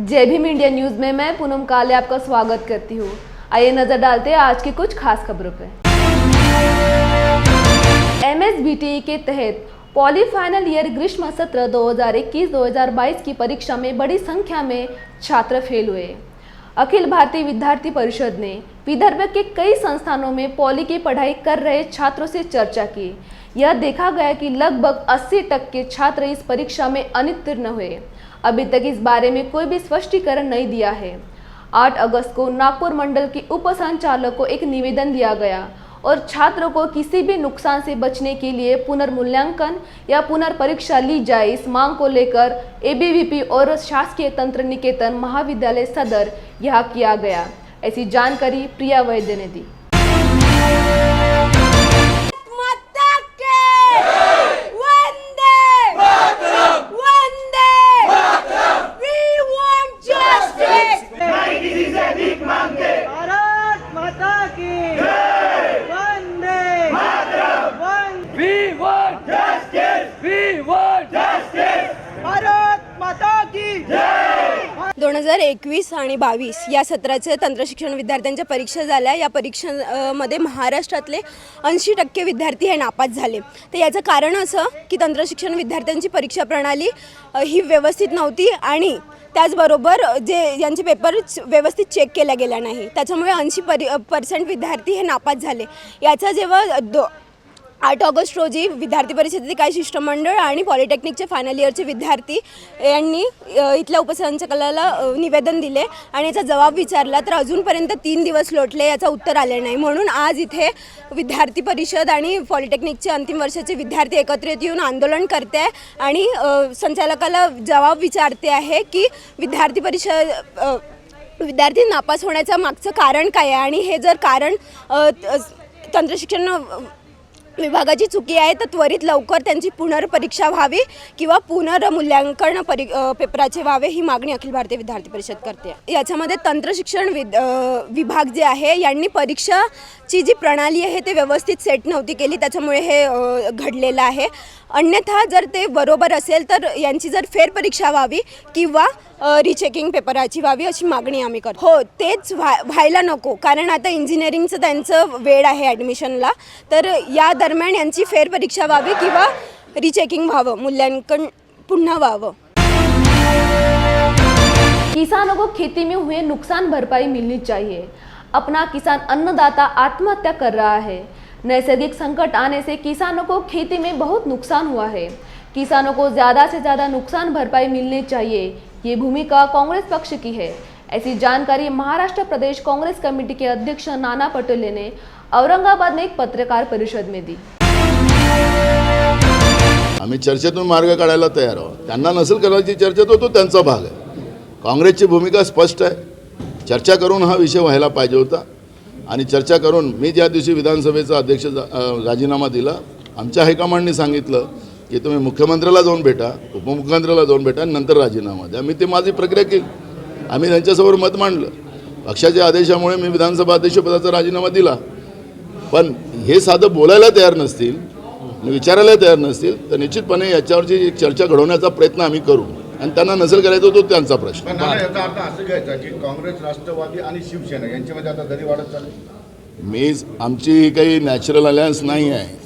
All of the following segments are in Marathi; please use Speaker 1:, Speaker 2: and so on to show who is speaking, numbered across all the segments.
Speaker 1: जय भीम इंडिया न्यूज में मैं पूनम काले आपका स्वागत करती हूँ। आइए नजर डालते हैं आज की कुछ खास खबरों पे। MSBTE के तहत पॉली फाइनल ईयर ग्रीष्म सत्र 2021-2022 की परीक्षा में बड़ी संख्या में छात्र फेल हुए। अखिल भारतीय विद्यार्थी परिषद ने विदर्भ के कई संस्थानों में पॉली की पढ़ाई कर रहे छात्रों से चर्चा की। यह देखा गया कि लगभग 80% छात्र इस परीक्षा में अनुत्तीर्ण हुए। अभी तक इस बारे में कोई भी स्पष्टीकरण नहीं दिया है। 8 अगस्त को नागपुर मंडल के उप संचालक को एक निवेदन दिया गया और छात्रों को किसी भी नुकसान से बचने के लिए पुनर्मूल्यांकन या पुनर्परीक्षा ली जाए, इस मांग को लेकर ABVP और शासकीय तंत्र निकेतन महाविद्यालय सदर यहाँ किया गया। ऐसी जानकारी प्रिया वैद्य ने दी।
Speaker 2: दोन 2021 आणि 22 या सत्राचे तंत्रशिक्षण विद्यार्थ्यांच्या परीक्षा झाल्या। या परीक्षेमध्ये महाराष्ट्रातले 80% विद्यार्थी हे नापास झाले। तर याचं कारण असं की तंत्रशिक्षण विद्यार्थ्यांची परीक्षा प्रणाली ही व्यवस्थित नव्हती आणि त्याचबरोबर जे यांचे पेपर व्यवस्थित चेक केला गेला नाही, त्याच्यामुळे 80% विद्यार्थी हे नापास झाले। याचा जेव्हा 8 ऑगस्ट रोजी विद्यार्थी परिषदेचे काही शिष्टमंडळ आणि पॉलिटेक्निकचे फायनल इयरचे विद्यार्थी यांनी इथल्या उपसंचालकाला निवेदन दिले आणि याचा जबाब विचारला, तर अजूनपर्यंत 3 दिवस लोटले, याचं उत्तर आले नाही। म्हणून आज इथे विद्यार्थी परिषद आणि पॉलिटेक्निकचे अंतिम वर्षाचे विद्यार्थी एकत्रित येऊन आंदोलन करते आहे आणि संचालकाला जबाब विचारते आहे की विद्यार्थी नापास होण्याचं मागचं कारण काय आहे आणि हे जर कारण तंत्रशिक्षण विभागाची चुकी आहे तर त्वरित लवकर त्यांची पुनर्परीक्षा व्हावी किंवा पुनर्मूल्यांकन पेपराचे व्हावे, ही मागणी अखिल भारतीय विद्यार्थी परिषद करते। याच्यामध्ये तंत्रशिक्षण विभाग जे आहे यांनी परीक्षाची जी प्रणाली आहे ते व्यवस्थित सेट नव्हती केली, त्याच्यामुळे हे घडलेलं आहे। अन्यथा जर ते बरोबर असेल तर यांची जर फेरपरीक्षा व्हावी किंवा रिचेकिंग पेपराची व्हावी अशी मागणी आम्ही करतो। हो, तेच व्हायला नको, कारण आता इंजिनिअरिंगचं त्यांचं वेळ आहे ॲडमिशनला, तर या दरम्यान यांची फेरपरीक्षा व्हावी किंवा रिचेकिंग व्हावं, मूल्यांकन पुन्हा व्हावं।
Speaker 1: किसानों को खेती में हुए नुकसान भरपाई मिलनी चाहिए। अपना किसान अन्नदाता आत्महत्या कर रहा है। नैसर्गिक संकट आने से किसानों को खेती में बहुत नुकसान हुआ है। किसानों को ज़्यादा से ज़्यादा नुकसान भरपाई मिलनी चाहिए, ये भूमिका कांग्रेस पक्ष की है। ऐसी जानकारी महाराष्ट्र प्रदेश कांग्रेस कमेटी के अध्यक्ष नाना पटोले ने औरंगाबाद में एक पत्रकार परिषद में दी।
Speaker 3: आम्ही चर्चेतून मार्ग काढायला तयार आहोत। त्यांना नसेल करायची चर्चा तो त्यांचा भाग आहे। काँग्रेसची भूमिका स्पष्ट आहे। चर्चा करून हा विषय व्हायला पाहिजे होता आणि चर्चा करून मी ज्या दिवशी विधानसभेचा अध्यक्ष राजीनामा दिला, आमच्या हायकमांडने सांगितलं की तुम्ही मुख्यमंत्र्याला जाऊन भेटा, उपमुख्यमंत्र्याला जाऊन भेटा, नंतर राजीनामा द्या। मी ते माझी प्रक्रिया केली। आम्ही त्यांच्यासमोर मत मांडलं। पक्षाच्या आदेशामुळे मी विधानसभा अध्यक्षपदाचा राजीनामा दिला, पण हे साधं बोलायला तयार नसतील, विचारायला तयार नसतील तर निश्चितपणे याच्यावरची एक चर्चा घडवण्याचा प्रयत्न आम्ही करू आणि त्यांना नसेल करायचं तो त्यांचा प्रश्न।
Speaker 4: याचा अर्थ असं घ्यायचा की काँग्रेस, राष्ट्रवादी आणि शिवसेना यांच्यामध्ये आता दरी वाढत चालली।
Speaker 3: आमची काही नॅचरल अलायन्स नाही आहे।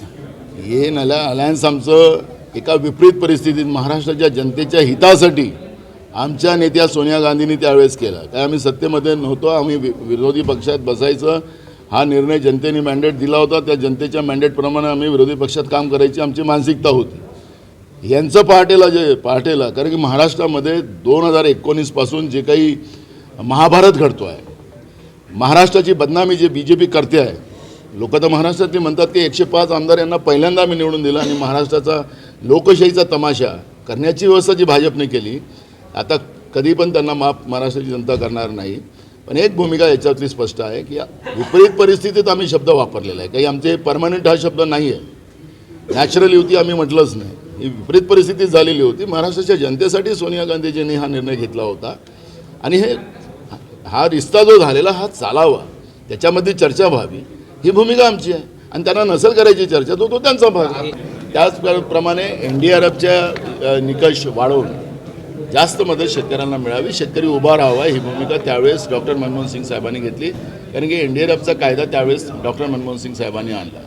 Speaker 3: हे अलायन्स आमचं एका विपरीत परिस्थितीत महाराष्ट्राच्या जनतेच्या हितासाठी आमच्या नेत्या सोनिया गांधींनी त्यावेळेस केला। काय आम्ही सत्तेमध्ये नव्हतो, आम्ही विरोधी पक्षात बसायचं हा निर्णय जनतेने मॅन्डेट दिला होता। त्या जनतेच्या मॅन्डेटप्रमाणे आम्ही विरोधी पक्षात काम करायची आमची मानसिकता होती। यांचं पहाटेला कारण की महाराष्ट्रामध्ये 2019 पासून जे काही महाभारत घडतो आहे, महाराष्ट्राची बदनामी जे BJP करते आहे, लोक तर महाराष्ट्रातले म्हणतात की 105 आमदार यांना पहिल्यांदा आम्ही निवडून दिलं आणि महाराष्ट्राचा लोकशाहीचा तमाशा करण्याची व्यवस्था जी भाजपने केली, आता कधी पण त्यांना माफ महाराष्ट्राची जनता करणार नाही। पण एक भूमिका याच्यातली स्पष्ट आहे की विपरीत परिस्थितीत आम्ही शब्द वापरलेला आहे। काही आमचे परमनंट हा शब्द नाही आहे, नॅचरल युती आम्ही म्हटलंच नाही। ही विपरीत परिस्थिती झालेली होती। महाराष्ट्राच्या जनतेसाठी सोनिया गांधीजींनी हा निर्णय घेतला होता आणि हा रिश्ता जो झालेला हा चालावा, त्याच्यामध्ये चर्चा व्हावी, ही भूमिका आमची आहे आणि त्यांना नसेल करायची चर्चा तो त्यांचा भाग आहे। त्याचप्रमाणे NDRFच्या निकष वाढवून जास्त मदत शेतकऱ्यांना मिळावी, शेतकरी उभा राहावा, ही भूमिका त्यावेळेस डॉक्टर मनमोहन सिंग साहेबांनी घेतली. कारण की NDRFचा कायदा त्यावेळेस डॉक्टर मनमोहन सिंग साहेबांनी आणला.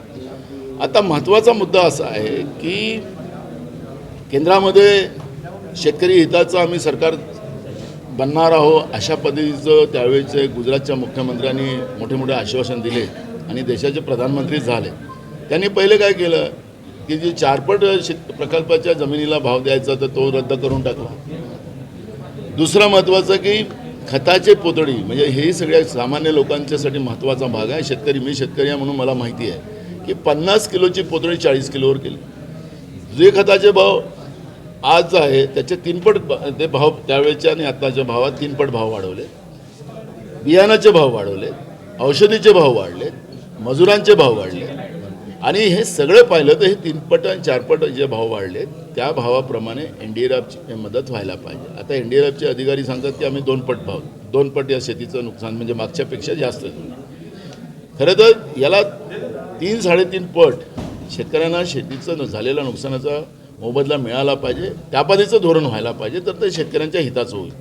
Speaker 3: आता महत्त्वाचा मुद्दा असा आहे की केंद्रामध्ये शेतकरी हिताचं आम्ही सरकार बनणार आहोत, अशा पद्धतीचं त्यावेळेचे गुजरातच्या मुख्यमंत्र्यांनी मोठे मोठे आश्वासन दिले आणि देशाचे प्रधानमंत्री झाले. त्यांनी पहिले काय केलं की जे 4पट प्रकल्पाच्या जमिनीला भाव द्यायचा तर तो रद्द करून टाकला. दुसरं महत्त्वाचं की खताचे पोतडी, म्हणजे हेही सगळ्या सामान्य लोकांच्यासाठी महत्त्वाचा भाग आहे. मी शेतकरी आहे म्हणून मला माहिती आहे की 50 किलोची पोतडी 40 किलोवर केली. जे खताचे भाव आज आहे त्याचे 3पट ते भाव त्यावेळेच्या आणि आत्ताच्या भावात 3पट भाव वाढवले. बियाणाचे भाव वाढवले, औषधीचे भाव वाढले, मजुरांचे भाव वाढले आणि हे सगळं पाहिलं तर हे 3पट आणि 4पट जे भाव वाढले त्या भावाप्रमाणे NDRFची मदत व्हायला पाहिजे. आता NDRFचे अधिकारी सांगतात की आम्ही 2पट या शेतीचं नुकसान म्हणजे मागच्यापेक्षा जास्त. खरं तर याला 3-3.5 पट शेतकऱ्यांना शेतीचं झालेल्या नुकसानाचा मोबदला मिळाला पाहिजे. त्या पद्धतीचं धोरण व्हायला पाहिजे तर ते शेतकऱ्यांच्या हिताचं होईल.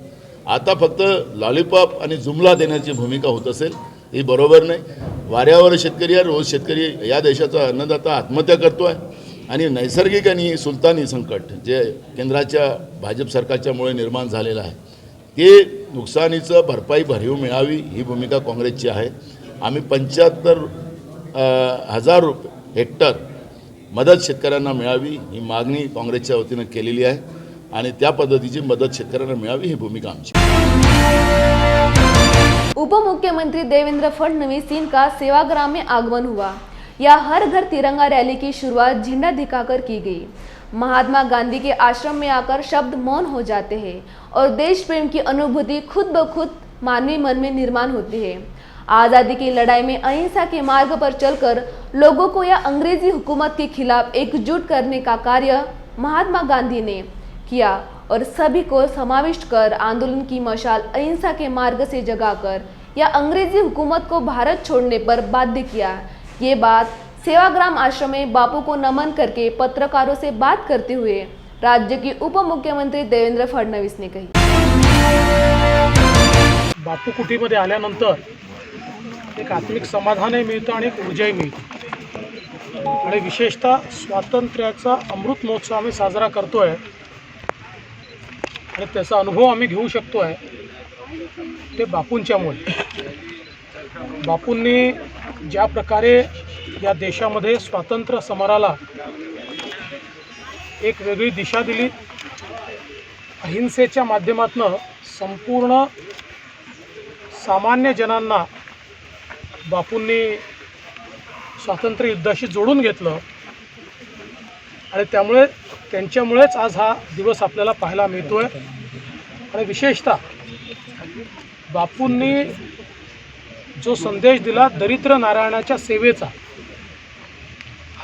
Speaker 3: आता फक्त लॉलीपॉप आणि जुमला देण्याची भूमिका होत असेल ही बरोबर नाही. वाऱ्यावर शेतकरी आहे, रोज शेतकरी या देशाचा अन्नदाता आत्महत्या करतो आहे आणि नैसर्गिक आणि सुलतानी संकट जे केंद्राच्या भाजप सरकारच्यामुळे निर्माण झालेलं आहे ते नुकसानीचं भरपाई मिळावी ही भूमिका काँग्रेसची आहे. आम्ही 75,000 हेक्टर मदत शेतकऱ्यांना मिळावी ही मागणी काँग्रेसच्या वतीनं केलेली आहे आणि त्या पद्धतीची मदत शेतकऱ्यांना मिळावी ही भूमिका आमची.
Speaker 1: उपमुख्यमंत्री देवेंद्र फडणवीस इनका सेवाग्राम में आगमन हुआ. या हर घर तिरंगा रैली की शुरुआत झंडा दिखाकर की गई. महात्मा गांधी के आश्रम में आकर शब्द मौन हो जाते हैं और देश प्रेम की अनुभूति खुद ब खुद मानवीय मन में निर्माण होती है. आज़ादी की लड़ाई में अहिंसा के मार्ग पर चलकर लोगों को या अंग्रेजी हुकूमत के खिलाफ एकजुट करने का कार्य महात्मा गांधी ने किया और सभी को समाविष्ट कर आंदोलन की मशाल अहिंसा के मार्ग से जगाकर या अंग्रेजी हुकूमत को भारत छोड़ने पर बाध्य किया. ये बात सेवाग्राम आश्रम में बापू को नमन करके पत्रकारों से बात करते हुए राज्य के उप मुख्यमंत्री देवेंद्र फडणवीस ने कही.
Speaker 5: बापू कुटीमध्ये आल्यानंतर एक आत्मिक समाधानही मिळतं आणि एक ऊर्जाही मिळते आणि विशेषतः स्वातंत्र्याचा अमृत महोत्सव आम्ही साजरा करतोय आणि त्याचा अनुभव आम्ही घेऊ शकतोय ते बापूंच्यामुळे. बापूंनी ज्या प्रकारे या देशामध्ये स्वातंत्र्य समराला एक वेगळी दिशा दिली, अहिंसेच्या माध्यमातून संपूर्ण सामान्य जनांना बापूंनी स्वातंत्र्य युद्धाशी जोडून घेतलं आणि त्यामुळे त्यांच्यामुळेच आज हा दिवस आपल्याला पाहायला मिळतोय. आणि विशेषतः बापूंनी जो संदेश दिला दरिद्र नारायणाच्या सेवेचा,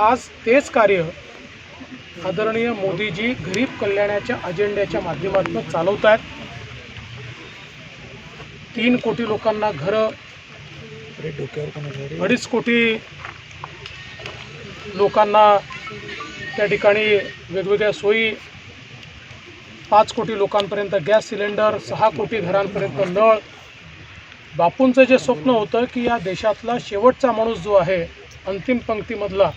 Speaker 5: आज तेच कार्य आदरणीय मोदीजी गरीब कल्याणाच्या अजेंड्याच्या माध्यमातून चालवत आहेत. 3 कोटी लोकांना घरं, 2.5 कोटी लोकांना त्या ठिकाणी वेगवेगळ्या सोयी, 5 कोटी लोकांपर्यंत गॅस सिलेंडर, 6 कोटी घरांपर्यंत नळ. बापूंचं जे स्वप्न होतं की या देशातला शेवटचा माणूस जो आहे अंतिम पंक्तीमधला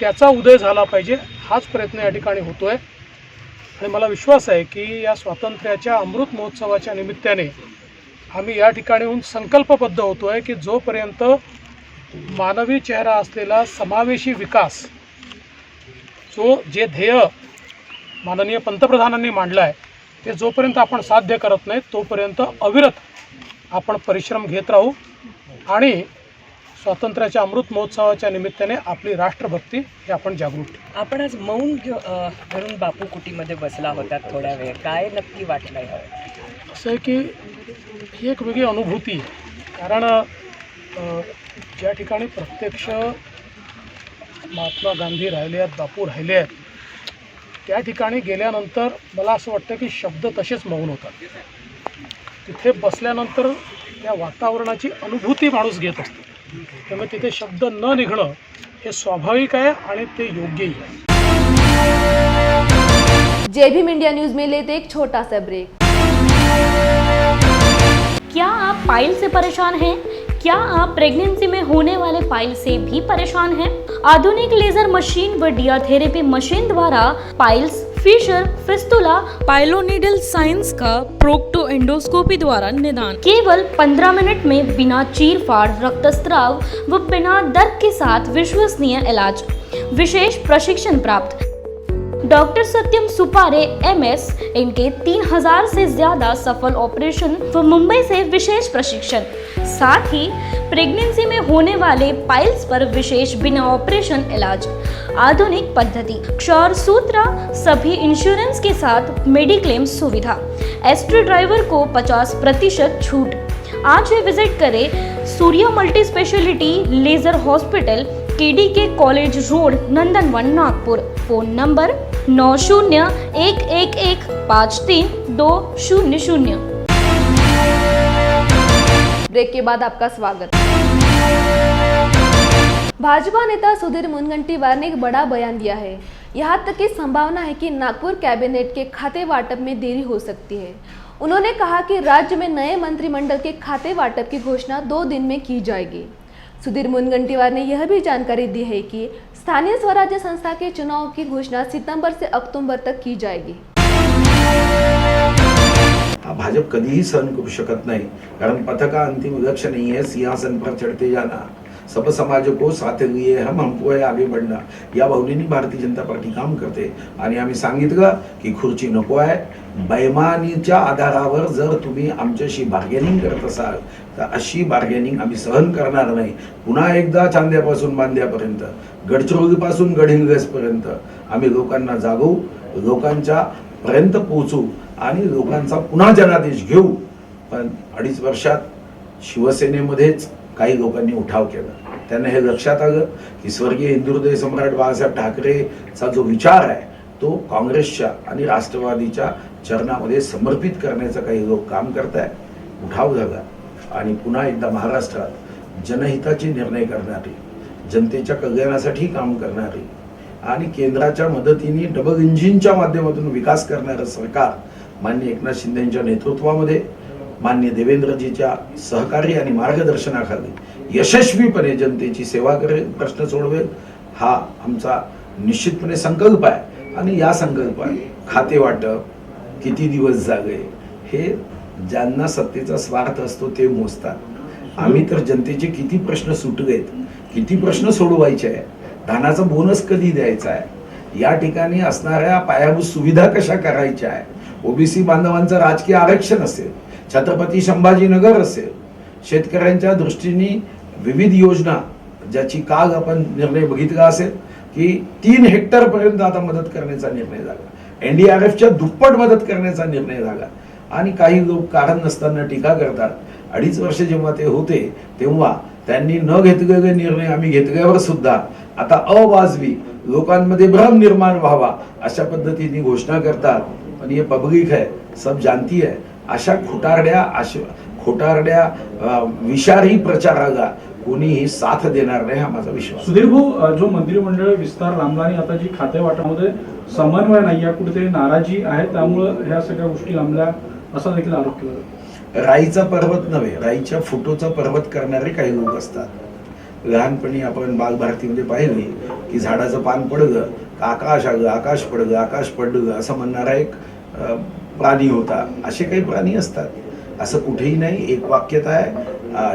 Speaker 5: त्याचा उदय झाला पाहिजे, हाच प्रयत्न या ठिकाणी होतो आहे. आणि मला विश्वास आहे की या स्वातंत्र्याच्या अमृत महोत्सवाच्या निमित्ताने आम्ही या ठिकाणीहून संकल्पबद्ध होतो आहे की जोपर्यंत मानवी चेहरा असलेला समावेशी विकास, जे ध्येय माननीय पंतप्रधानांनी मांडलं आहे ते जोपर्यंत आपण साध्य करत नाही तोपर्यंत अविरत आपण परिश्रम घेत राहू आणि स्वातंत्र्याच्या अमृत महोत्सवाच्या निमित्ताने आपली राष्ट्रभक्ती हे आपण जागृत ठेवू.
Speaker 6: आपण आज मौन धरून बापू कुटीमध्ये बसला होता थोड्या वेळ, काय नक्की वाटलं आहे?
Speaker 5: असं आहे की ही एक वेगळी अनुभूती आहे. कारण ज्या ठिकाणी प्रत्यक्ष महात्मा गांधी राहिले आहेत, बापू राहिले आहेत, त्या ठिकाणी गेल्यानंतर मला असं वाटतं की शब्द तसेच मौन होतात. तिथे बसल्यानंतर त्या वातावरणाची अनुभूती माणूस घेत असतो. त्यामुळे तिथे शब्द न निघणं हे स्वाभाविक आहे आणि ते योग्यही आहे.
Speaker 1: जय भीम इंडिया न्यूज में लेते एक छोटा सा ब्रेक।
Speaker 7: क्या आप पाइल से परेशान हैं? क्या आप प्रेगनेंसी में होने वाले पाइल से भी परेशान हैं? आधुनिक लेजर मशीन व डियाथेरेपी मशीन द्वारा पाइल्स, फिशर, फिस्टुला, पाइलोनिडल साइंस का प्रोक्टो एंडोस्कोपी द्वारा निदान केवल 15 मिनट में बिना चीर-फाड़, रक्तस्राव व बिना दर्द के साथ विश्वसनीय इलाज। विशेष प्रशिक्षण प्राप्त डॉक्टर सत्यम सुपारे MS, इनके 3000 से ज्यादा सफल ऑपरेशन व मुंबई से विशेष प्रशिक्षण। साथ ही प्रेगनेंसी में होने वाले पाइल्स पर विशेष बिना ऑपरेशन इलाज, आधुनिक पद्धति, क्षौर सूत्र, सभी इंश्योरेंस के साथ मेडिक्लेम सुविधा। एस्ट्रो ड्राइवर को 50% छूट। आज ही विजिट करें Surya multi speciality laser hospital, KDK college road, Nandanvan, Nagpur. Phone number 9011153200।
Speaker 1: Break के बाद आपका स्वागत। भाजपा नेता सुधीर मुनगंटीवार ने एक बड़ा बयान दिया है। यहां तक की संभावना है कि नागपुर कैबिनेट के खाते वाटप में देरी हो सकती है। उन्होंने कहा कि राज्य में नए मंत्रिमंडल के खाते वाटप की घोषणा 2 दिन में की जाएगी। सुधीर मुनगंटीवार ने यह भी जानकारी दी है कि स्थानीय स्वराज्य संस्था के चुनाव की घोषणा सितंबर से अक्टूबर तक की जाएगी।
Speaker 8: भाजप कधीही सहन करू शकत नाही, कारण पथका अंतिम लक्ष्य नहीं है सिंहासन पर चढ़ते जाना, सब समाज को साथ लिए हमको है आगे बढ़ना, या भावनेनी भारतीय जनता पार्टी काम करते। आणि आम्ही सांगितलं की खुर्ची नको आहे, बैमानीच्या आधारावर जर तुम्ही आमच्याशी बार्गेनिंग करत असाल तर अशी बार्गेनिंग आम्ही सहन करणार नाही। पुन्हा एकदा चांद्यापासून बांद्यापर्यंत, गडचिरोलीपासून गडहिंग्लजपर्यंत आम्ही लोकांना जागवू, लोकांच्या पर्यंत पोहोचू आणि लोकांचा पुन्हा जनादेश घेऊ। पण 2.5 वर्षात शिवसेनेमध्येच काही लोकांनी उठाव केला। त्यांना हे लक्षात आलं की स्वर्गीय हिंदुहृदय सम्राट बाळासाहेब ठाकरेचा जो विचार आहे तो काँग्रेसच्या आणि राष्ट्रवादीच्या चरणामध्ये समर्पित करण्याचा काही लोक काम करताय। उठाव झाला आणि पुन्हा एकदा महाराष्ट्रात जनहिताचे निर्णय करणारी, जनतेच्या कल्याणासाठी काम करणारी आणि केंद्राच्या मदतीने डबल इंजिनच्या माध्यमातून विकास करणारं सरकार माननीय एकनाथ शिंदेंच्या नेतृत्वामध्ये, माननीय देवेंद्रजीच्या सहकार्य आणि मार्गदर्शनाखाली यशस्वीपणे जनतेची सेवा करेल, प्रश्न सोडवेल, हा आमचा निश्चितपणे संकल्प आहे। आणि या संकल्पात खाते वाटप, किती दिवस जागे, हे ज्यांना सत्तेचा स्वार्थ असतो ते मोजतात। आम्ही तर जनतेचे किती प्रश्न सुटलेत, किती प्रश्न सोडवायचे आहे, धानाचा बोनस कधी द्यायचा आहे, या ठिकाणी असणाऱ्या पायाभूत सुविधा कशा करायच्या आहे, ओबीसी बांधवांचं राजकीय आरक्षण असेल, छत्रपती संभाजीनगर असेल, शेतकऱ्यांच्या दृष्टीने विविध योजना, ज्याची काल आपण निर्णय बघितला असेल की 3 हेक्टर पर्यंत आता मदत करण्याचा निर्णय झाला, NDRFच्या दुप्पट मदत करण्याचा निर्णय झाला। आणि काही लोक कारण नसताना टीका करतात। 2.5 वर्ष जेव्हा ते होते तेव्हा त्यांनी न घेतलेले निर्णय आम्ही घेतल्यावर सुद्धा आता अवाजवी लोकांमध्ये भ्रम निर्माण व्हावा अशा पद्धतीने घोषणा करतात। पण ये पब्लिक है, सब जानती है। अशा खोटारड्या विषारी प्रचाराला कोणीही साथ देणार नाही हा माझा विश्वास।
Speaker 9: सुधीर भाऊ, जो मंत्रिमंडळ विस्तार लांबला आणि आता जी खाते वाटपामध्ये समन्वय नाही, या कुठेतरी नाराजी आहे, त्यामुळे ह्या सगळ्या गोष्टी लांबल्या असा देखील आरोप केला।
Speaker 8: राईचा पर्वत नव्हे, राईच्या फोटोचा पर्वत करणारे काही लोक असतात। लहानपणी आपण बालभारतीमध्ये पाहिले की झाडाचं पान पडलं का आकाश आलं, आकाश पडलं, आकाश पडलं असं म्हणणारा एक प्राणी होता। असे काही प्राणी असतात, असं कुठेही नाही। एक वाक्यता आहे,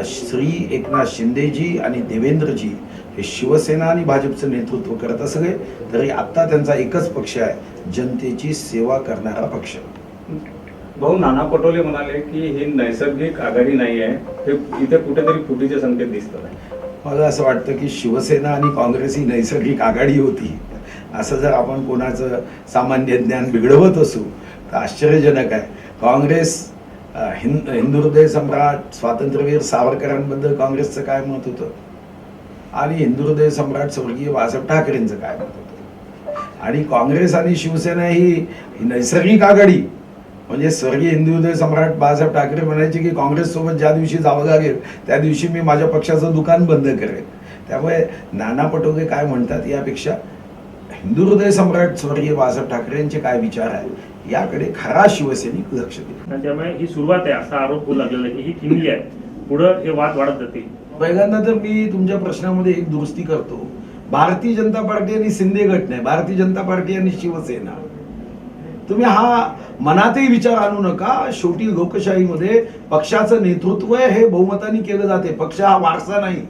Speaker 8: श्री एकनाथ शिंदेजी आणि देवेंद्रजी हे शिवसेना आणि भाजपचं नेतृत्व करत असले तरी आता त्यांचा एकच पक्ष आहे, जनतेची सेवा करणारा पक्ष।
Speaker 10: भाऊ, नाना पटोले म्हणाले की ही नैसर्गिक आघाडी नाही आहे, हे इथे कुठेतरी फुटीचे संकेत दिसतात।
Speaker 8: मला असं वाटतं की शिवसेना आणि काँग्रेस ही नैसर्गिक आघाडी होती, असं जर आपण कोणाचं सामान्य ज्ञान बिघडवत असू तर आश्चर्यजनक आहे। काँग्रेस हिंदुहृदय सम्राट स्वातंत्र्यवीर सावरकरांबद्दल काँग्रेसचं काय मत होतं आणि हिंदुहृदय सम्राट स्वर्गीय बाळासाहेब ठाकरेंचं काय मत होतं, आणि काँग्रेस आणि शिवसेना ही नैसर्गिक आघाडी म्हणजे स्वर्गीय हिंदुहृदय सम्राट बाळासाहेब ठाकरे म्हणायचे की काँग्रेस सोबत ज्या दिवशी जावं लागेल त्या दिवशी मी माझ्या पक्षाचं दुकान बंद करेन। त्यामुळे नाना पटोले काय म्हणतात यापेक्षा हिंदू हृदय सम्राट स्वर्गीय बाळासाहेब ठाकरे यांचे काय विचार आहे याकडे खरा शिवसैनिक लक्ष देईल.
Speaker 10: त्यामुळे ही सुरुवात आहे असा आरोप होऊ लागलेला आहे की ही ठिणगी आहे, पुढं हे वाद वाढत जातील.
Speaker 8: पहिल्यांदा तर मी तुमच्या प्रश्नामध्ये एक दुरुस्ती करतो. भारतीय जनता पार्टी आणि शिंदे गट नाही, भारतीय जनता पार्टी आणि शिवसेना. तुम्ही हा मनातही विचार आणू नका. शेवटी लोकशाहीमध्ये पक्षाचं नेतृत्व हे बहुमताने केलं जाते. पक्ष हा वारसा नाही.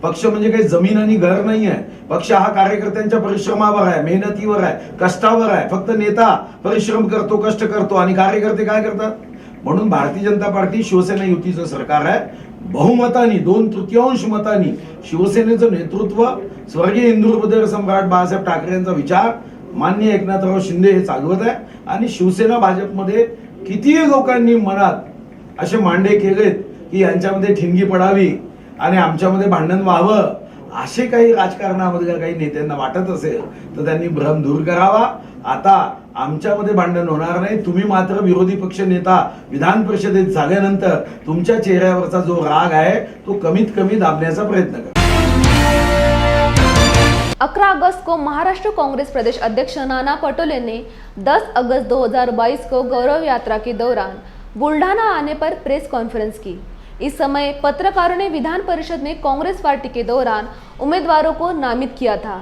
Speaker 8: पक्ष म्हणजे काही जमीन आणि घर नाही आहे. पक्ष हा कार्यकर्त्यांच्या परिश्रमावर आहे, मेहनतीवर आहे, कष्टावर आहे. फक्त नेता परिश्रम करतो, कष्ट करतो आणि कार्यकर्ते काय करतात. म्हणून भारतीय जनता पार्टी शिवसेना युतीचं सरकार आहे. बहुमतानी 2/3 मतांनी शिवसेनेचं नेतृत्व स्वर्गीय हिंदू हृदय सम्राट बाळासाहेब ठाकरे यांचा विचार माननीय एकनाथराव शिंदे हे चालवत आहे. आणि शिवसेना भाजपमध्ये कितीही लोकांनी मनात असे मांडे केलेत की यांच्यामध्ये ठिणगी पडावी आणि आमच्यामध्ये भांडण व्हावं, असे काही राजकारणामधल्या काही नेत्यांना वाटत असेल तर त्यांनी भ्रम दूर करावा. आता आमच्यामध्ये भांडण होणार नाही. तुम्ही मात्र विरोधी पक्ष नेता विधान परिषदेत झाल्यानंतर तुमच्या चेहऱ्यावरचा जो राग आहे तो कमीत कमी दाबण्याचा प्रयत्न करा.
Speaker 1: 11 अगस्त को महाराष्ट्र कांग्रेस प्रदेश अध्यक्ष नाना पटोले ने 10 अगस्त 2022 को गौरव यात्रा के दौरान बुल्ढाना आने पर प्रेस कॉन्फ्रेंस की. इस समय पत्रकारों ने विधान परिषद में कांग्रेस पार्टी के दौरान उम्मीदवारों को नामित किया था.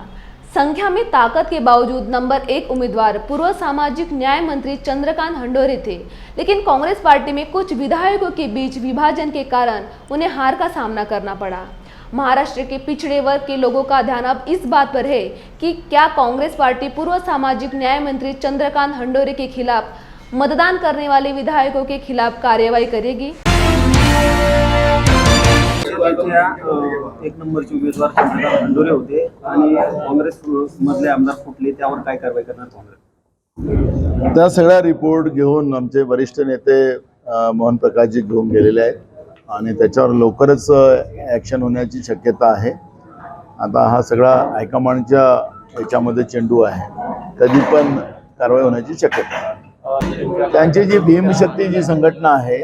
Speaker 1: संख्या में ताकत के बावजूद नंबर 1 उम्मीदवार पूर्व सामाजिक न्याय मंत्री चंद्रकांत हंडोरे थे, लेकिन कांग्रेस पार्टी में कुछ विधायकों के बीच विभाजन के कारण उन्हें हार का सामना करना पड़ा. महाराष्ट्र के पिछड़े वर्ग के लोगों का ध्यान अब इस बात पर है कि क्या कांग्रेस पार्टी पूर्व सामाजिक न्याय मंत्री चंद्रकांत हंडोरे के खिलाफ मतदान करने वाले विधायकों के खिलाफ कार्यवाही करेगी.
Speaker 11: एक नंबरचे उमेदवार चंद्रकांत हंडोरे होते आणि काँग्रेस मधले आमदार फुटले, त्यावर काय कारवाई करणार काँग्रेस?
Speaker 3: त्या सगळ्या रिपोर्ट घेऊन आमचे वरिष्ठ नेते मोहन प्रकाशजी घेऊन गेलेले आहेत आणि त्याच्यावर लवकरच ॲक्शन होण्याची शक्यता आहे. आता हा सगळा हायकमांडच्या याच्यामध्ये चेंडू आहे, कधी पण कारवाई होण्याची शक्यता आहे. त्यांची जी भीमशक्ती जी संघटना आहे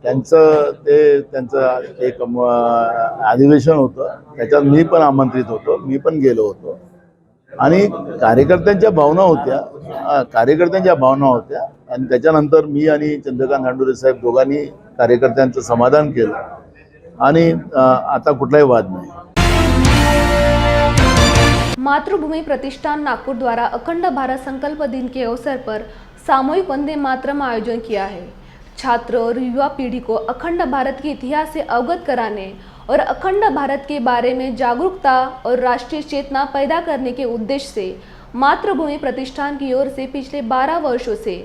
Speaker 3: त्यांचं एक अधिवेशन होतं, त्याच्यात मी पण आमंत्रित होतो, मी पण गेलो होतो आणि कार्यकर्त्यांच्या भावना होत्या आणि त्याच्यानंतर मी आणि चंद्रकांत हंडोरे साहेब दोघांनी कार्यकर्त्यांचं समाधान केलं आणि आता कुठलाही वाद नाही.
Speaker 1: मातृभूमि प्रतिष्ठान नागपुर द्वारा अखंड भारत संकल्प दिन के अवसर पर सामूहिक वंदे मातरम आयोजन किया है. छात्र और युवा पीढ़ी को अखंड भारत के इतिहास से अवगत कराने और अखंड भारत के बारे में जागरूकता और राष्ट्रीय चेतना पैदा करने के उद्देश्य से मातृभूमि प्रतिष्ठान की ओर से पिछले 12 वर्षों से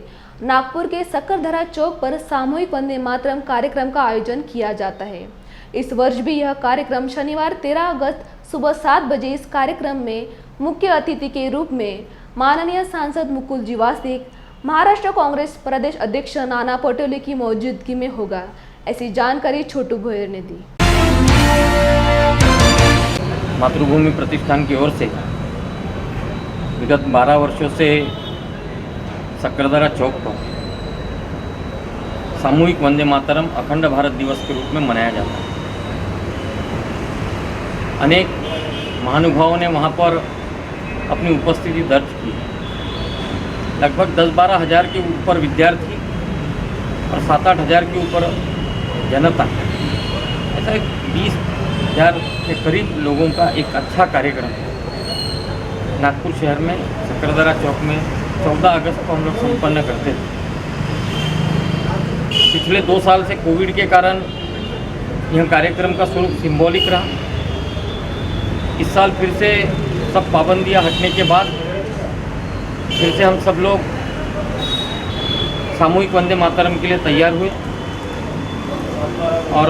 Speaker 1: नागपुर के सक्करधरा चौक पर सामूहिक वंदे मातरम कार्यक्रम का आयोजन किया जाता है. इस वर्ष भी यह कार्यक्रम शनिवार 13 अगस्त सुबह 7 बजे इस कार्यक्रम में मुख्य अतिथि के रूप में माननीय सांसद मुकुल जी वासनिक, महाराष्ट्र कांग्रेस प्रदेश अध्यक्ष नाना पटोले की मौजूदगी में होगा. ऐसी जानकारी छोटू भोयर ने दी.
Speaker 12: मातृभूमि प्रतिष्ठान की ओर से विगत 12 वर्षों से सक्करधरा चौक पर सामूहिक वंदे मातरम अखंड भारत दिवस के रूप में मनाया जाता है. अनेक महानुभावों ने वहाँ पर अपनी उपस्थिति दर्ज की. लगभग 10-12 हज़ार के ऊपर विद्यार्थी और 7-8 हज़ार के ऊपर जनता, ऐसा एक 20,000 के करीब लोगों का एक अच्छा कार्यक्रम नागपुर शहर में सक्करधरा चौक में 14 अगस्त को हम लोग संपन्न करते थे. पिछले 2 साल से कोविड के कारण यह कार्यक्रम का स्वरूप सिंबॉलिक रहा. इस साल फिर से सब पाबंदियां हटने के बाद फिर से हम सब लोग सामूहिक वंदे मातरम के लिए तैयार हुए और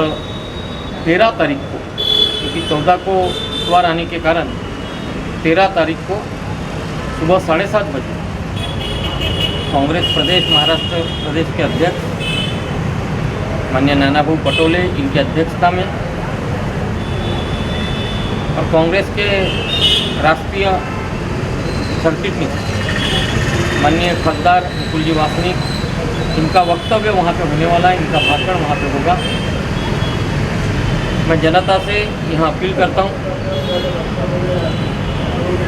Speaker 12: 13 तारीख को, क्योंकि 14 को इतवार आने के कारण 13 तारीख को सुबह 7:30 बजे कांग्रेस प्रदेश महाराष्ट्र प्रदेश के अध्यक्ष माननीय नानाभाऊ पटोले इनकी अध्यक्षता में और कांग्रेस के राष्ट्रीय सर्किट माननीय खासदार मुकुल जी वासनिक, इनका वक्तव्य वहाँ पे होने वाला है, इनका भाषण वहाँ पे होगा. मैं जनता से यहाँ अपील करता हूँ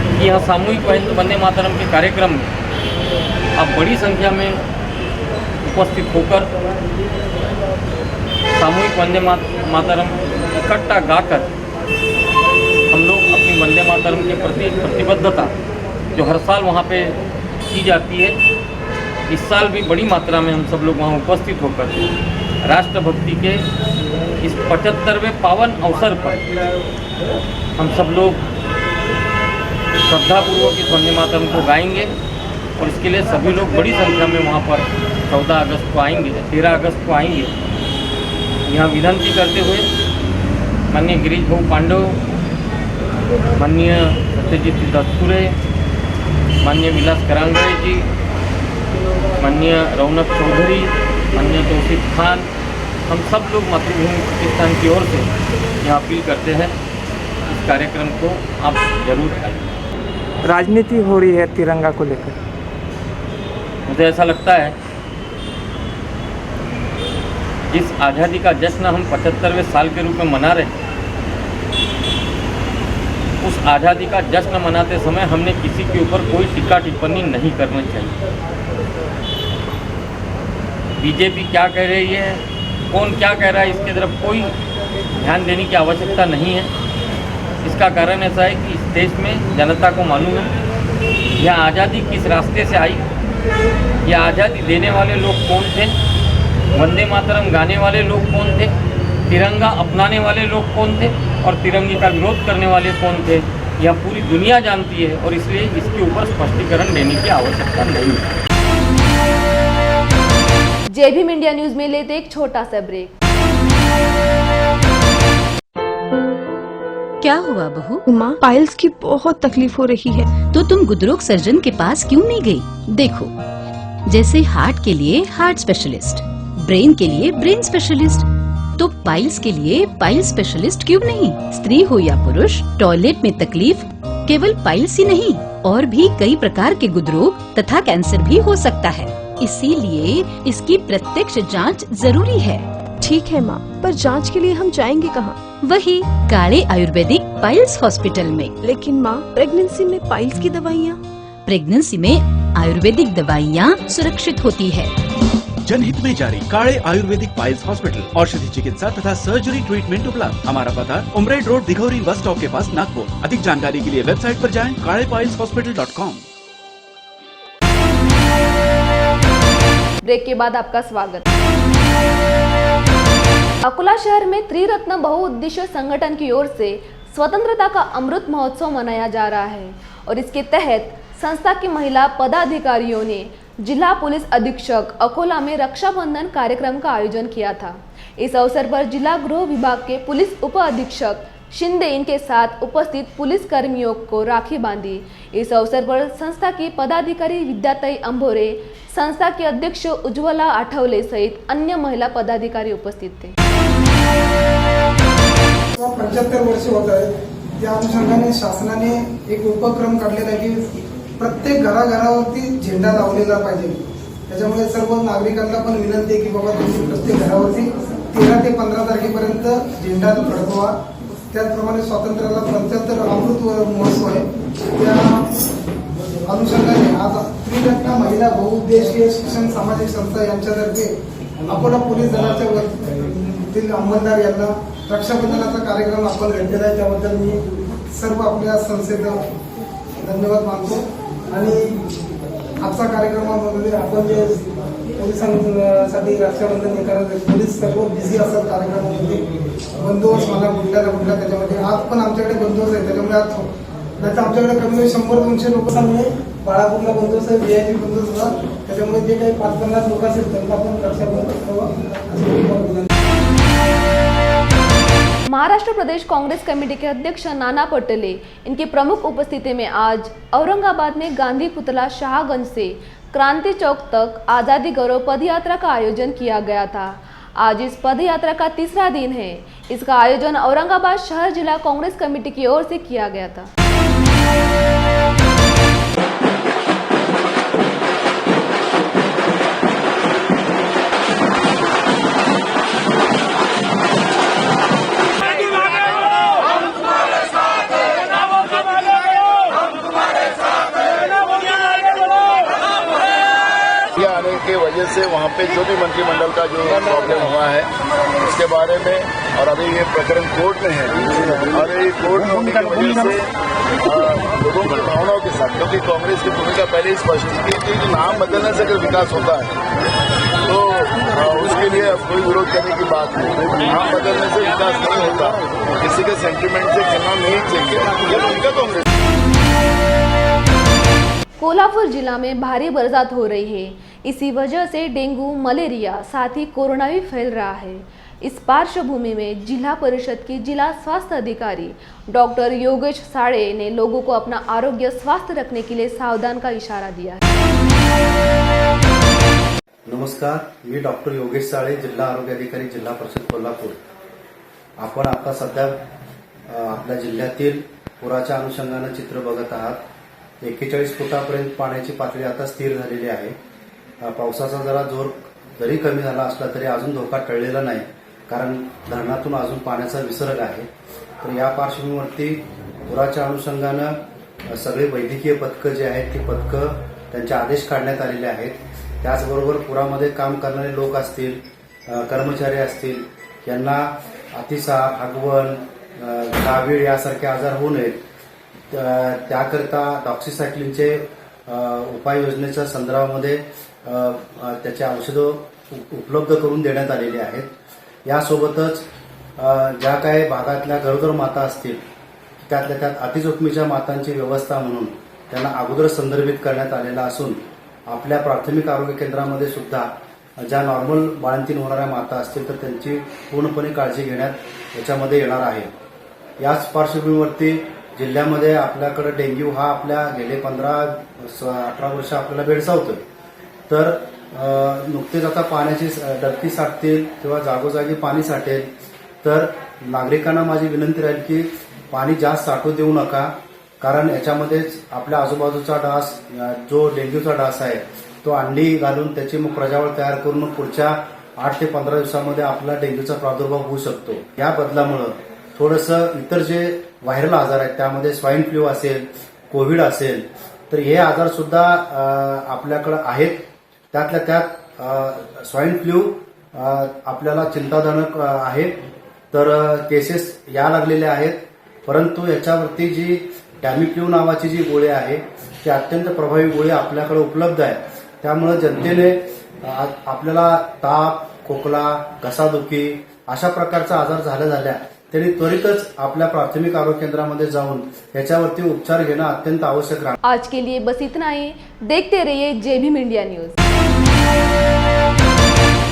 Speaker 12: कि यहाँ सामूहिक वंदे मातरम के कार्यक्रम में आप बड़ी संख्या में उपस्थित होकर सामूहिक वंदे मातरम इकट्ठा गाकर हम लोग अपनी वंदे मातरम के प्रति प्रतिबद्धता जो हर साल वहाँ पे की जाती है, इस साल भी बड़ी मात्रा में हम सब लोग वहाँ उपस्थित होकर राष्ट्रभक्ति के इस 75वें पावन अवसर पर हम सब लोग श्रद्धापूर्वक इस वंदे मातरम को गाएंगे और इसके लिए सभी लोग बड़ी संख्या में वहाँ पर 14 अगस्त को आएंगे, 13 अगस्त को आएंगे। यहाँ विनती करते हुए माननीय गिरीश भाऊ पांडव, माननीय सत्यजीत दस्तुरे, माननीय विलास करांगड़े जी, माननीय रौनक चौधरी, माननीय तौसीफ खान, हम सब लोग मातृभूमि पाकिस्तान की ओर से यह अपील करते हैं इस कार्यक्रम को आप जरूर आइए।
Speaker 6: राजनीति हो रही है तिरंगा को लेकर,
Speaker 12: मुझे ऐसा लगता है जिस आज़ादी का जश्न हम 75वें साल के रूप में मना रहे हैं, उस आज़ादी का जश्न मनाते समय हमने किसी के ऊपर कोई टीका टिप्पणी नहीं करनी चाहिए। बीजेपी क्या कह रही है, कौन क्या कह रहा है, इसके तरफ कोई ध्यान देने की आवश्यकता नहीं है। इसका कारण ऐसा है कि इस देश में जनता को मालूम है यह आज़ादी किस रास्ते से आई, यह आज़ादी देने वाले लोग कौन थे, वंदे मातरम गाने वाले लोग कौन थे, तिरंगा अपनाने वाले लोग कौन थे और तिरंगे का विरोध करने वाले कौन थे, यह पूरी दुनिया जानती है और इसलिए इसके ऊपर स्पष्टीकरण देने की आवश्यकता नहीं है।
Speaker 1: जय भीम इंडिया न्यूज में लेते एक छोटा सा ब्रेक।
Speaker 13: क्या हुआ बहू?
Speaker 2: माँ, पाइल्स की बहुत तकलीफ हो रही है।
Speaker 13: तो तुम गुदरोग सर्जन के पास क्यों नहीं गई? देखो, जैसे हार्ट के लिए हार्ट स्पेशलिस्ट, ब्रेन के लिए ब्रेन स्पेशलिस्ट, तो पाइल्स के लिए पाइल स्पेशलिस्ट क्यों नहीं? स्त्री हो या पुरुष, टॉयलेट में तकलीफ केवल पाइल्स ही नहीं, और भी कई प्रकार के गुदरोग तथा कैंसर भी हो सकता है। इसीलिए इसकी प्रत्यक्ष जांच जरूरी है।
Speaker 2: ठीक है माँ, पर जांच के लिए हम जाएंगे कहाँ?
Speaker 13: वही काले आयुर्वेदिक पाइल्स हॉस्पिटल में।
Speaker 2: लेकिन माँ, प्रेगनेंसी में पाइल्स की दवाइयाँ?
Speaker 13: प्रेगनेंसी में आयुर्वेदिक दवाइयाँ सुरक्षित होती है।
Speaker 14: जनहित में जारी काले आयुर्वेदिक पाइल्स हॉस्पिटल, औषधि चिकित्सा तथा सर्जरी ट्रीटमेंट उपलब्ध। हमारा पता उमरेड रोड, दिघौरी बस स्टॉप के पास, नागपुर। अधिक जानकारी के लिए वेबसाइट पर जाएं kalepailshospital.com।
Speaker 1: ब्रेक के बाद आपका स्वागत। अकोला शहर में त्रिरत्न बहुउद्देश्य संगठन की ओर से स्वतंत्रता का अमृत महोत्सव मनाया जा रहा है और इसके तहत संस्था की महिला पदाधिकारियों ने जिला पुलिस अधीक्षक अकोला में रक्षाबंधन कार्यक्रम का आयोजन किया था। इस अवसर पर जिला गृह विभाग के पुलिस उप अधीक्षक शिंदे इनके साथ उपस्थित पुलिस कर्मियों को राखी बांधी। इस अवसर पर संस्था की पदाधिकारी विद्याताई अंभोरे, संस्था के अध्यक्ष उज्ज्वला आठवले सहित अन्य महिला पदाधिकारी उपस्थित थे।
Speaker 15: 75 वर्ष होत आहे, त्या अनुषंगाने शासनाने एक उपक्रम काढलेला आहे की प्रत्येक घराघरावरती झेंडा लावलेला पाहिजे। त्याच्यामुळे सर्व नागरिकांना पण विनंती आहे की बाबा तुम्ही प्रत्येक घरावरती 13 ते 15 तारखेपर्यंत झेंडा फडकवा। त्याचप्रमाणे स्वातंत्र्याला 75 अमृत महोत्सव आहे, त्या अनुषंगाने आज त्रिरत्न महिला बहुउद्देशीय शिक्षण सामाजिक संस्था यांच्यातर्फे अकोला पोलीस दलाच्या वतीतील अंमलदार यांना रक्षाबंधनाचा कार्यक्रम आपण घेतलेला आहे। त्याबद्दल मी सर्व आपल्या संस्थेचा धन्यवाद मानतो आणि आजचा कार्यक्रमामध्ये आपण जे पोलिसांसाठी रक्षाबंधन हे करत, पोलीस सर्व बिझी असतात कार्यक्रमामध्ये, बंदोबस्त मला कुठल्या त्याच्यामध्ये आज पण आमच्याकडे बंदोबस्त आहे। त्याच्यामुळे आज नाही तर आमच्याकडे कमी 100-200 लोक सांगणे बाळापूरला बंदोबस्त आहे, VIP बंदोबस्त होता। त्याच्यामुळे जे काही 5-50 लोक असेल त्यांना पण रक्षाबंधन करावं।
Speaker 1: महाराष्ट्र प्रदेश कांग्रेस कमेटी के अध्यक्ष नाना पटोले इनकी प्रमुख उपस्थिति में आज औरंगाबाद में गांधी पुतला शाहगंज से क्रांति चौक तक आज़ादी गौरव पदयात्रा का आयोजन किया गया था। आज इस पदयात्रा का तीसरा दिन है। इसका आयोजन औरंगाबाद शहर जिला कांग्रेस कमेटी की ओर से किया गया था।
Speaker 3: मंत्रिमंडल का जो प्रॉब्लम हुआ है उसके बारे में, और अभी ये प्रकरण कोर्ट में है, और ये कोर्ट में होने की वजह से लोगों की भावनाओं के साथ, क्योंकि कांग्रेस की भूमिका पहले ही स्पष्ट थी कि नाम बदलने से अगर विकास होता है तो उसके लिए अब कोई विरोध करने की बात नहीं। नाम बदलने से विकास नहीं होता, किसी के सेंटिमेंट से चलना नहीं चाहिए, यह भूमिका कांग्रेस।
Speaker 1: कोल्हापुर जिला में भारी बरसात हो रही है, इसी वजह से डेंगू, मलेरिया साथ ही कोरोना भी फैल रहा है। इस पार्श्वभूमि में जिला परिषद की जिला स्वास्थ्य अधिकारी डॉक्टर योगेश साळे ने लोगों को अपना आरोग्य स्वास्थ्य रखने के लिए सावधान का इशारा दिया है।
Speaker 11: नमस्कार, मी डॉक्टर योगेश साळे, जिल्हा आरोग्य अधिकारी, जिल्हा परिषद कोल्हापूर. आपण आता सध्या आपल्या जिल्ह्यातील पुराच्या अनुषंगानं चित्र बघत आहात. 41 फुटापर्यंत पाण्याची पातळी आता स्थिर झालेली आहे. पावसाचा जरा जोर जरी कमी झाला असला तरी अजून धोका टळलेला नाही, कारण धरणातून अजून पाण्याचा विसर्ग आहे. तर या पार्श्वभूमीवरती पुराच्या अनुषंगानं सगळे वैद्यकीय पथकं जे आहेत ती पथकं त्यांचे आदेश काढण्यात आलेले आहेत. त्याचबरोबर पुरामध्ये काम करणारे लोक असतील, कर्मचारी असतील, यांना अतिसार, हगवण, कावीळ यासारखे आजार होऊ नयेत त्याकरता डॉक्सिसायक्लिनचे उपाययोजनेच्या संदर्भामध्ये त्याचे औषधं उपलब्ध करून देण्यात आलेली आहेत. यासोबतच ज्या काही भागातल्या गरोदर माता असतील त्यातल्या त्यात अतिजोखमीच्या मातांची व्यवस्था म्हणून त्यांना अगोदर संदर्भित करण्यात आलेला असून आपल्या प्राथमिक आरोग्य केंद्रामध्ये सुद्धा ज्या नॉर्मल बाळंतीण होणाऱ्या माता असतील तर त्यांची पूर्णपणे काळजी घेण्यात याच्यामध्ये येणार आहे. याच पार्श्वभूमीवरती जिल्ह्यामध्ये आपल्याकडे डेंग्यू हा आपल्या गेले 15-18 वर्ष आपल्याला भेडसावतोय. तर नुकतेच आता पाण्याची डबकी साठतील किंवा जागोजागी पाणी साठेल, तर नागरिकांना माझी विनंती राहील की पाणी जास्त साठू देऊ नका, कारण याच्यामध्येच आपल्या आजूबाजूचा डास, जो डेंग्यूचा डास आहे तो अंडी घालून त्याची मग प्रजावळ तयार करून मग पुढच्या 8 ते 15 दिवसामध्ये आपला डेंग्यूचा प्रादुर्भाव होऊ शकतो. या बदलामुळं थोडंसं इतर जे व्हायरल आजार आहेत त्यामध्ये स्वाईन फ्लू असेल, कोविड असेल, तर हे आजार सुद्धा आपल्याकडे आहेत. त्यातल्या त्यात स्वाईन फ्लू आपल्याला चिंताजनक आहे. तर केसेस या लागलेल्या आहेत, परंतु याच्यावरती जी टॅमिफ्लू नावाची जी गोळी आहे ती अत्यंत प्रभावी गोळी आपल्याकडे उपलब्ध आहे. त्यामुळे जनतेने आपल्याला ताप, खोकला, घसादुखी अशा प्रकारचा आजार झाल्या त्यांनी त्वरितच आपल्या प्राथमिक आरोग्य केंद्रामध्ये जाऊन याच्यावरती उपचार घेणं अत्यंत आवश्यक आहे.
Speaker 1: आज के लिए बस इतना ही. देखते रहिए जय भीम इंडिया न्यूज.